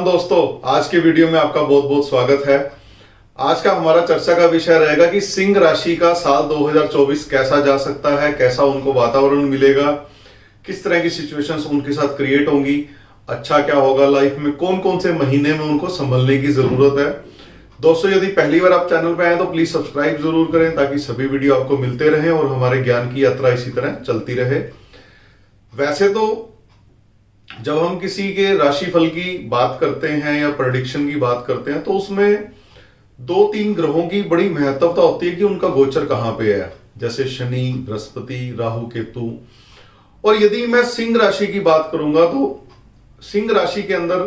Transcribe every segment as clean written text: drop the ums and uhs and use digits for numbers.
राम दोस्तों, आज के वीडियो में आपका बहुत बहुत स्वागत है। आज का हमारा चर्चा का विषय रहेगा कि सिंह राशि का साल 2024 कैसा जा सकता है, कैसा उनको वातावरण मिलेगा, किस तरह की सिचुएशंस उनके साथ क्रिएट होंगी, अच्छा क्या होगा लाइफ में, कौन कौन से महीने में उनको संभलने की जरूरत है। दोस्तों, यदि पहली बार आप चैनल पे आए तो प्लीज सब्सक्राइब जरूर करें ताकि सभी वीडियो आपको मिलते रहें और हमारे ज्ञान की यात्रा इसी तरह चलती रहे। वैसे तो जब हम किसी के राशिफल की बात करते हैं या प्रेडिक्शन की बात करते हैं तो उसमें दो तीन ग्रहों की बड़ी महत्वता होती है कि उनका गोचर कहां पे है, जैसे शनि, बृहस्पति, राहु, केतु। और यदि मैं सिंह राशि की बात करूंगा तो सिंह राशि के अंदर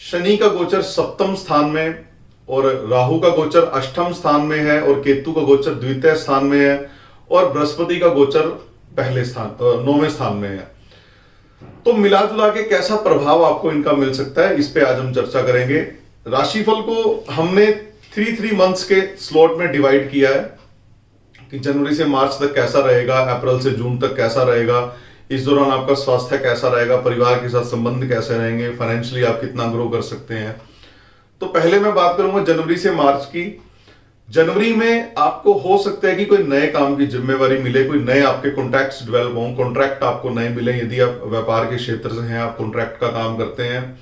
शनि का गोचर सप्तम स्थान में और राहु का गोचर अष्टम स्थान में है और केतु का गोचर द्वितीय स्थान में है और बृहस्पति का गोचर पहले स्थान 9वें स्थान में है। तो मिला जुला के कैसा प्रभाव आपको इनका मिल सकता है, इस पे आज हम चर्चा करेंगे। राशिफल को हमने 3 मंथ्स के स्लॉट में डिवाइड किया है कि जनवरी से मार्च तक कैसा रहेगा, अप्रैल से जून तक कैसा रहेगा, इस दौरान आपका स्वास्थ्य कैसा रहेगा, परिवार के साथ संबंध कैसे रहेंगे, फाइनेंशियली आप कितना ग्रो कर सकते हैं। तो पहले मैं बात करूंगा जनवरी से मार्च की। जनवरी में आपको हो सकता है कि कोई नए काम की जिम्मेवारी मिले, कोई नए आपके कॉन्ट्रैक्ट्स डेवलप हों, कॉन्ट्रैक्ट आपको नए मिले। यदि आप व्यापार के क्षेत्र से हैं, आप कॉन्ट्रैक्ट का काम करते हैं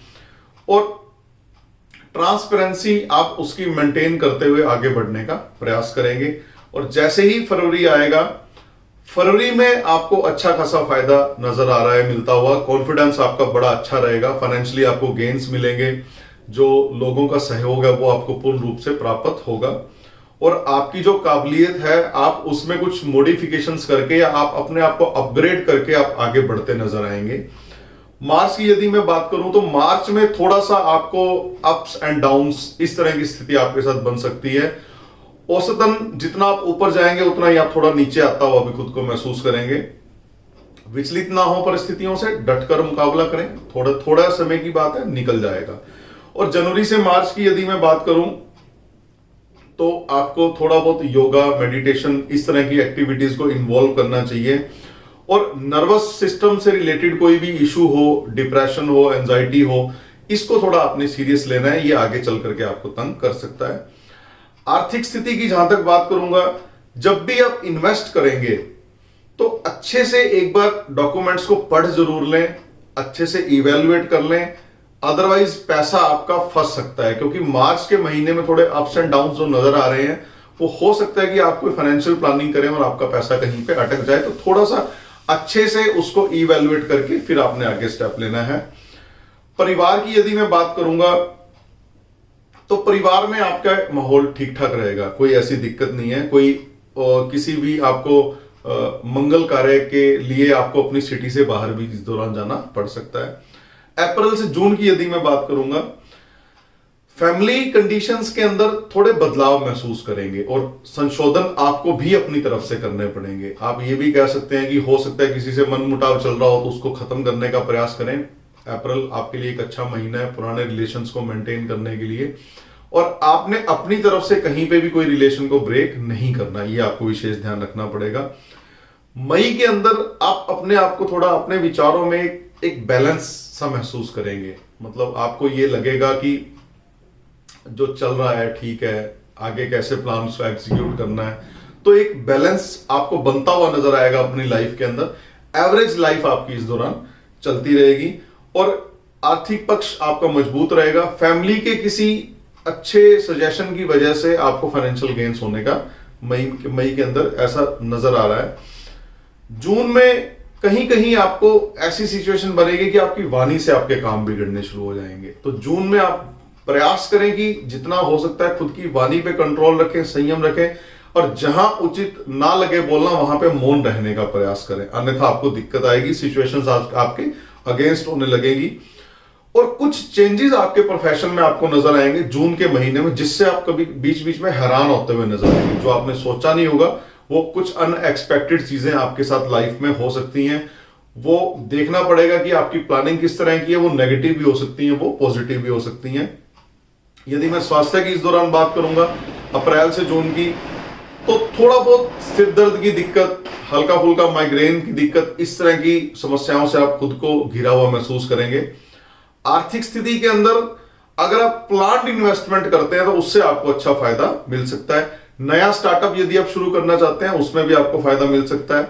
और ट्रांसपेरेंसी आप उसकी मेंटेन करते हुए आगे बढ़ने का प्रयास करेंगे। और जैसे ही फरवरी आएगा, फरवरी में आपको अच्छा खासा फायदा नजर आ रहा है मिलता हुआ। कॉन्फिडेंस आपका बड़ा अच्छा रहेगा, फाइनेंशियली आपको गेन्स मिलेंगे, जो लोगों का सहयोग है वो आपको पूर्ण रूप से प्राप्त होगा और आपकी जो काबिलियत है आप उसमें कुछ मॉडिफिकेशंस करके या आप अपने आप को अपग्रेड करके आप आगे बढ़ते नजर आएंगे। मार्च की यदि मैं बात करूं तो मार्च में थोड़ा सा आपको अप्स एंड डाउन्स इस तरह की स्थिति आपके साथ बन सकती है। औसतन जितना आप ऊपर जाएंगे उतना ही आप थोड़ा नीचे आता हुआ भी खुद को महसूस करेंगे। विचलित ना हो परिस्थितियों से, डटकर मुकाबला करें, थोड़ा समय की बात है, निकल जाएगा। और जनवरी से मार्च की यदि मैं बात करूं तो आपको थोड़ा बहुत योगा, मेडिटेशन, इस तरह की एक्टिविटीज को इन्वॉल्व करना चाहिए। और नर्वस सिस्टम से रिलेटेड कोई भी इशू हो, डिप्रेशन हो, एंजाइटी हो, इसको थोड़ा आपने सीरियस लेना है, ये आगे चल करके आपको तंग कर सकता है। आर्थिक स्थिति की जहां तक बात करूंगा, जब भी आप इन्वेस्ट करेंगे तो अच्छे से एक बार डॉक्यूमेंट्स को पढ़ जरूर लें, अच्छे से इवेल्युएट कर लें, अदरवाइज पैसा आपका फंस सकता है। क्योंकि मार्च के महीने में थोड़े अप्स एंड डाउन्स जो नजर आ रहे हैं, वो हो सकता है कि आप कोई फाइनेंशियल प्लानिंग करें और आपका पैसा कहीं पे अटक जाए। तो थोड़ा सा अच्छे से उसको इवेल्युएट करके फिर आपने आगे स्टेप लेना है। परिवार की यदि मैं बात करूंगा तो परिवार में आपका माहौल ठीक ठाक रहेगा, कोई ऐसी दिक्कत नहीं है। कोई किसी भी आपको मंगल कार्य के लिए आपको अपनी सिटी से बाहर भी इस दौरान जाना पड़ सकता है। अप्रैल से जून की यदि मैं बात करूंगा, फैमिली कंडीशंस के अंदर थोड़े बदलाव महसूस करेंगे और संशोधन आपको भी अपनी तरफ से करने पड़ेंगे। आप ये भी कह सकते हैं कि हो सकता है किसी से मनमुटाव चल रहा हो तो उसको खत्म करने का प्रयास करें। अप्रैल आपके लिए एक अच्छा महीना है पुराने रिलेशंस को मेंटेन करने के लिए, और आपने अपनी तरफ से कहीं पे भी कोई रिलेशन को ब्रेक नहीं करना, ये आपको विशेष ध्यान रखना पड़ेगा। मई के अंदर आप अपने आप को थोड़ा अपने विचारों में एक बैलेंस सा महसूस करेंगे। मतलब आपको ये लगेगा कि जो चल रहा है ठीक है, आगे कैसे प्लान को एग्जीक्यूट करना है, तो एक बैलेंस आपको बनता हुआ नजर आएगा अपनी लाइफ के अंदर। एवरेज लाइफ आपकी इस दौरान चलती रहेगी और आर्थिक पक्ष आपका मजबूत रहेगा। फैमिली के किसी अच्छे सजेशन की वजह से आपको फाइनेंशियल गेन्स होने का मई के अंदर ऐसा नजर आ रहा है। जून में कहीं कहीं आपको ऐसी सिचुएशन बनेगी कि आपकी वाणी से आपके काम बिगड़ने शुरू हो जाएंगे। तो जून में आप प्रयास करें कि जितना हो सकता है खुद की वाणी पे कंट्रोल रखें, संयम रखें और जहां उचित ना लगे बोलना वहां पे मौन रहने का प्रयास करें, अन्यथा आपको दिक्कत आएगी, सिचुएशंस आपके अगेंस्ट होने लगेगी। और कुछ चेंजेस आपके प्रोफेशन में आपको नजर आएंगे जून के महीने में, जिससे आप कभी बीच बीच में हैरान होते हुए नजर आएंगे। जो आपने सोचा नहीं होगा, वो कुछ अनएक्सपेक्टेड चीजें आपके साथ लाइफ में हो सकती हैं। वो देखना पड़ेगा कि आपकी प्लानिंग किस तरह की है, वो नेगेटिव भी हो सकती है, वो पॉजिटिव भी हो सकती हैं। यदि मैं स्वास्थ्य की इस दौरान बात करूंगा अप्रैल से जून की, तो थोड़ा बहुत सिर दर्द की दिक्कत, हल्का फुल्का माइग्रेन की दिक्कत, इस तरह की समस्याओं से आप खुद को घिरा हुआ महसूस करेंगे। आर्थिक स्थिति के अंदर अगर आप प्लान्ड इन्वेस्टमेंट करते हैं तो उससे आपको अच्छा फायदा मिल सकता है। नया स्टार्टअप यदि आप शुरू करना चाहते हैं उसमें भी आपको फायदा मिल सकता है।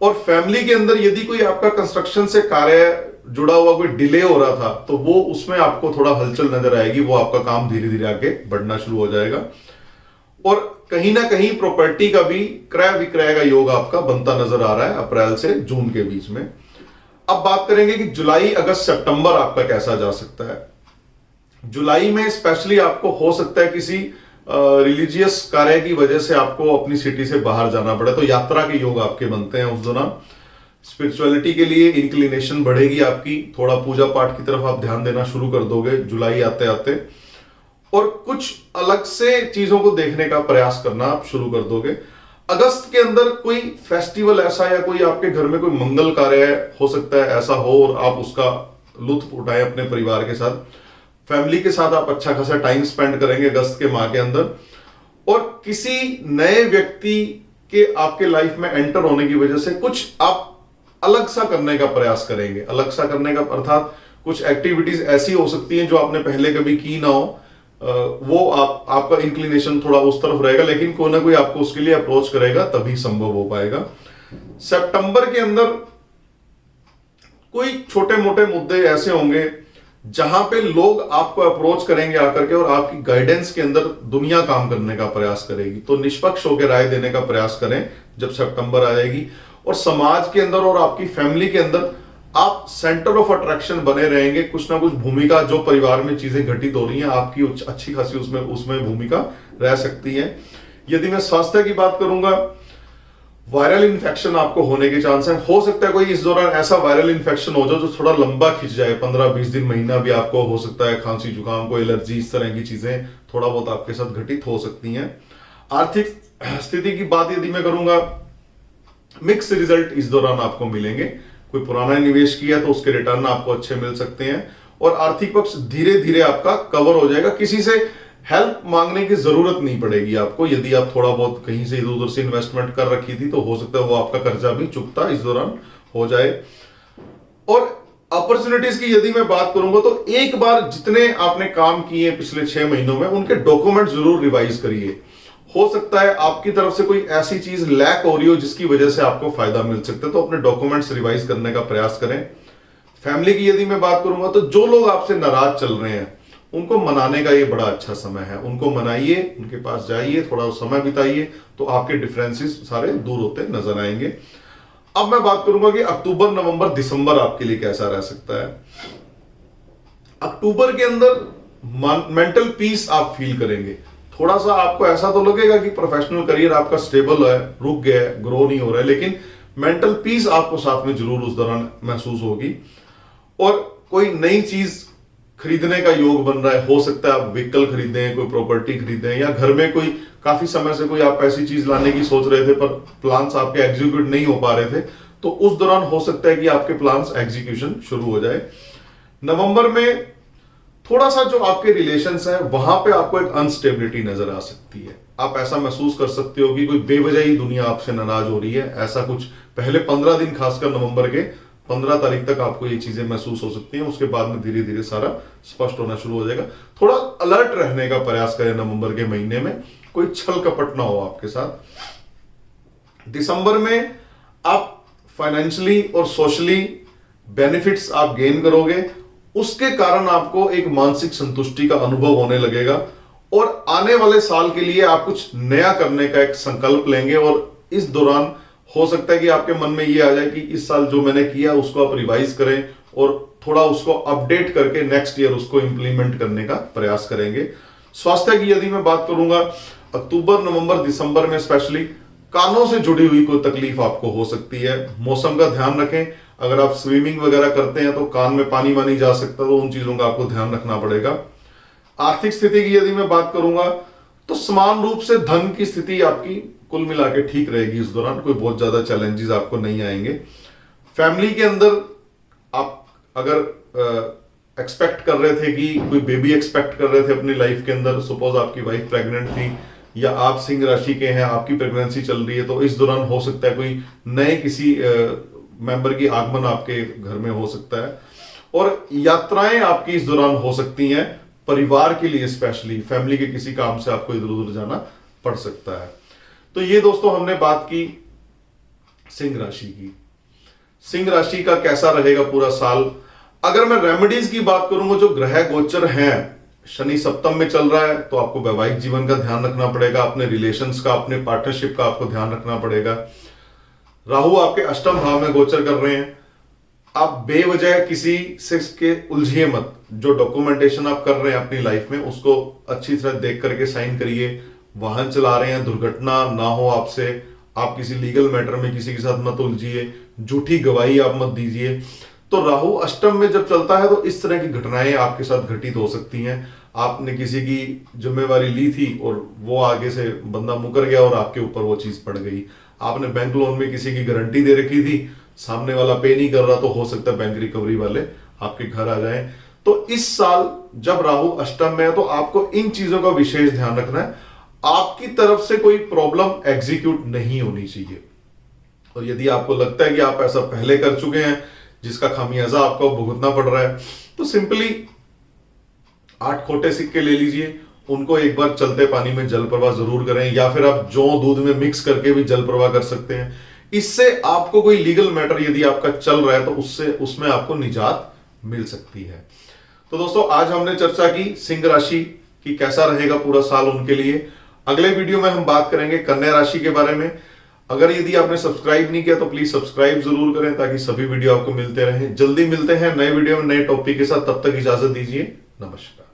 और फैमिली के अंदर यदि कोई आपका कंस्ट्रक्शन से कार्य जुड़ा हुआ कोई डिले हो रहा था तो वो उसमें आपको थोड़ा हलचल नजर आएगी, वो आपका काम धीरे धीरे आगे बढ़ना शुरू हो जाएगा। और कहीं ना कहीं प्रॉपर्टी का भी क्रय विक्रय का योग आपका बनता नजर आ रहा है अप्रैल से जून के बीच में। अब बात करेंगे कि जुलाई अगस्त सितंबर आपका कैसा जा सकता है। जुलाई में स्पेशली आपको हो सकता है किसी रिलीजियस कार्य की वजह से आपको अपनी सिटी से बाहर जाना पड़े, तो यात्रा के योग आपके बनते हैं उस दौरान। स्पिरिचुअलिटी के लिए इंक्लिनेशन बढ़ेगी आपकी, थोड़ा पूजा पाठ की तरफ आप ध्यान देना शुरू कर दोगे जुलाई आते आते, और कुछ अलग से चीजों को देखने का प्रयास करना आप शुरू कर दोगे। अगस्त के अंदर कोई फेस्टिवल ऐसा या कोई आपके घर में कोई मंगल कार्य हो सकता है ऐसा हो और आप उसका लुत्फ उठाएं अपने परिवार के साथ, फैमिली के साथ आप अच्छा खासा टाइम स्पेंड करेंगे अगस्त के माह के अंदर। और किसी नए व्यक्ति के आपके लाइफ में एंटर होने की वजह से कुछ आप अलग सा करने का प्रयास करेंगे। अलग सा करने का अर्थात कुछ एक्टिविटीज ऐसी हो सकती हैं जो आपने पहले कभी की ना हो, वो आपका इंक्लिनेशन थोड़ा उस तरफ रहेगा, लेकिन कोई ना कोई आपको उसके लिए अप्रोच करेगा तभी संभव हो पाएगा। सितंबर के अंदर कोई छोटे मोटे मुद्दे ऐसे होंगे जहां पे लोग आपको अप्रोच करेंगे आकर के और आपकी गाइडेंस के अंदर दुनिया काम करने का प्रयास करेगी, तो निष्पक्ष होकर राय देने का प्रयास करें जब सितंबर आएगी। और समाज के अंदर और आपकी फैमिली के अंदर आप सेंटर ऑफ अट्रैक्शन बने रहेंगे। कुछ ना कुछ भूमिका जो परिवार में चीजें घटित हो रही हैं आपकी अच्छी खासी उसमें भूमिका रह सकती है। यदि मैं स्वास्थ्य की बात करूंगा, वायरल इन्फेक्शन आपको होने के चांस है। हो सकता है कोई इस दौरान ऐसा वायरल इन्फेक्शन हो जाए जो थोड़ा लंबा खिंच जाए, 15-20 दिन महीना भी आपको हो सकता है, खांसी जुकाम को एलर्जी इस तरह की चीजें थोड़ा बहुत आपके साथ घटित हो सकती हैं। आर्थिक स्थिति की बात यदि मैं करूंगा, मिक्स रिजल्ट इस दौरान आपको मिलेंगे। कोई पुराना निवेश किया तो उसके रिटर्न आपको अच्छे मिल सकते हैं और आर्थिक पक्ष धीरे धीरे आपका कवर हो जाएगा। किसी से हेल्प मांगने की जरूरत नहीं पड़ेगी आपको। यदि आप थोड़ा बहुत कहीं से इधर उधर से इन्वेस्टमेंट कर रखी थी तो हो सकता है वो आपका कर्जा भी चुकता इस दौरान हो जाए। और अपॉर्चुनिटीज की यदि मैं बात करूंगा तो एक बार जितने आपने काम किए पिछले 6 महीनों में उनके डॉक्यूमेंट जरूर रिवाइज करिए। हो सकता है आपकी तरफ से कोई ऐसी चीज लैक हो रही हो जिसकी वजह से आपको फायदा मिल सकता है, तो अपने डॉक्यूमेंट्स रिवाइज करने का प्रयास करें। फैमिली की यदि मैं बात करूंगा तो जो लोग आपसे नाराज चल रहे हैं उनको मनाने का ये बड़ा अच्छा समय है। उनको मनाइए, उनके पास जाइए, थोड़ा समय बिताइए, तो आपके डिफरेंसेस सारे दूर होते नजर आएंगे। अब मैं बात करूंगा कि अक्टूबर नवंबर दिसंबर आपके लिए कैसा रह सकता है। अक्टूबर के अंदर मेंटल पीस आप फील करेंगे। थोड़ा सा आपको ऐसा तो लगेगा कि प्रोफेशनल करियर आपका स्टेबल है, रुक गया है, ग्रो नहीं हो रहा है, लेकिन मेंटल पीस आपको साथ में जरूर उस दौरान महसूस होगी। और कोई नई चीज खरीदने का योग बन रहा है। हो सकता है आप व्हीकल खरीदें, कोई प्रॉपर्टी खरीदें, या घर में कोई काफी समय से कोई आप ऐसी चीज लाने की सोच रहे थे पर प्लान्स आपके एग्जीक्यूट नहीं हो पा रहे थे, तो उस दौरान हो सकता है कि आपके प्लान्स एग्जीक्यूशन शुरू हो जाए। नवंबर में थोड़ा सा जो आपके रिलेशंस है वहां पे आपको एक अनस्टेबिलिटी नजर आ सकती है। आप ऐसा महसूस कर सकते हो कि कोई बेवजह ही दुनिया आपसे नाराज हो रही है। ऐसा कुछ पहले 15 दिन, खासकर नवंबर के 15 तारीख तक आपको ये चीजें महसूस हो सकती हैं। उसके बाद में धीरे धीरे सारा स्पष्ट होना शुरू हो जाएगा। थोड़ा अलर्ट रहने का प्रयास करें नवंबर के महीने में, कोई छल कपट ना हो आपके साथ। दिसंबर में आप फाइनेंशियली और सोशली बेनिफिट्स आप गेन करोगे, उसके कारण आपको एक मानसिक संतुष्टि का अनुभव होने लगेगा और आने वाले साल के लिए आप कुछ नया करने का एक संकल्प लेंगे। और इस दौरान हो सकता है कि आपके मन में ये आ जाए कि इस साल जो मैंने किया उसको आप रिवाइज करें और थोड़ा उसको अपडेट करके नेक्स्ट ईयर उसको इंप्लीमेंट करने का प्रयास करेंगे। स्वास्थ्य की यदि मैं बात करूंगा, अक्टूबर नवंबर दिसंबर में स्पेशली कानों से जुड़ी हुई कोई तकलीफ आपको हो सकती है। मौसम का ध्यान रखें। अगर आप स्विमिंग वगैरह करते हैं तो कान में पानी वानी जा सकता है, तो उन चीजों का आपको ध्यान रखना पड़ेगा। आर्थिक स्थिति की यदि मैं बात करूंगा तो समान रूप से धन की स्थिति आपकी कुल मिला के ठीक रहेगी। इस दौरान कोई बहुत ज्यादा चैलेंजेस आपको नहीं आएंगे। फैमिली के अंदर आप अगर एक्सपेक्ट कर रहे थे कि कोई बेबी एक्सपेक्ट कर रहे थे अपनी लाइफ के अंदर, सपोज आपकी वाइफ प्रेग्नेंट थी या आप सिंह राशि के हैं, आपकी प्रेगनेंसी चल रही है, तो इस दौरान हो सकता है कोई नए किसी मेंबर की आगमन आपके घर में हो सकता है। और यात्राएं आपकी इस दौरान हो सकती हैं, परिवार के लिए स्पेशली फैमिली के किसी काम से आपको इधर उधर जाना पड़ सकता है। तो ये दोस्तों हमने बात की सिंह राशि की। सिंह राशि का कैसा रहेगा पूरा साल। अगर मैं रेमेडीज की बात करूंगा, जो ग्रह गोचर हैं, शनि सप्तम में चल रहा है तो आपको वैवाहिक जीवन का ध्यान रखना पड़ेगा, अपने रिलेशंस का, अपने पार्टनरशिप का आपको ध्यान रखना पड़ेगा। राहु आपके अष्टम भाव में गोचर कर रहे हैं। आप बेवजह किसी से के उलझिए मत। जो डॉक्यूमेंटेशन आप कर रहे हैं अपनी लाइफ में, उसको अच्छी तरह देख करके साइन करिए। वाहन चला रहे हैं, दुर्घटना ना हो आपसे। आप किसी लीगल मैटर में किसी के साथ मत उलझिए, झूठी गवाही आप मत दीजिए। तो राहु अष्टम में जब चलता है तो इस तरह की घटनाएं आपके साथ घटित हो सकती हैं। आपने किसी की जिम्मेवारी ली थी और वो आगे से बंदा मुकर गया और आपके ऊपर वो चीज पड़ गई। आपने बैंक लोन में किसी की गारंटी दे रखी थी, सामने वाला पे नहीं कर रहा, तो हो सकता है बैंक रिकवरी वाले आपके घर आ जाएं। तो इस साल जब राहु अष्टम में है तो आपको इन चीजों का विशेष ध्यान रखना है। आपकी तरफ से कोई प्रॉब्लम एग्जीक्यूट नहीं होनी चाहिए। और यदि आपको लगता है कि आप ऐसा पहले कर चुके हैं जिसका खामियाजा आपको भुगतना पड़ रहा है, तो सिंपली 8 खोटे सिक्के ले लीजिए, उनको एक बार चलते पानी में जल प्रवाह जरूर करें, या फिर आप जौ दूध में मिक्स करके भी जल प्रवाह कर सकते हैं। इससे आपको कोई लीगल मैटर यदि आपका चल रहा है तो उसमें आपको निजात मिल सकती है। तो दोस्तों आज हमने चर्चा की सिंह राशि की कैसा रहेगा पूरा साल उनके लिए। अगले वीडियो में हम बात करेंगे कन्या राशि के बारे में। अगर यदि आपने सब्सक्राइब नहीं किया तो प्लीज सब्सक्राइब जरूर करें ताकि सभी वीडियो आपको मिलते रहें। जल्दी मिलते हैं नए वीडियो में नए टॉपिक के साथ, तब तक इजाजत दीजिए। नमस्कार।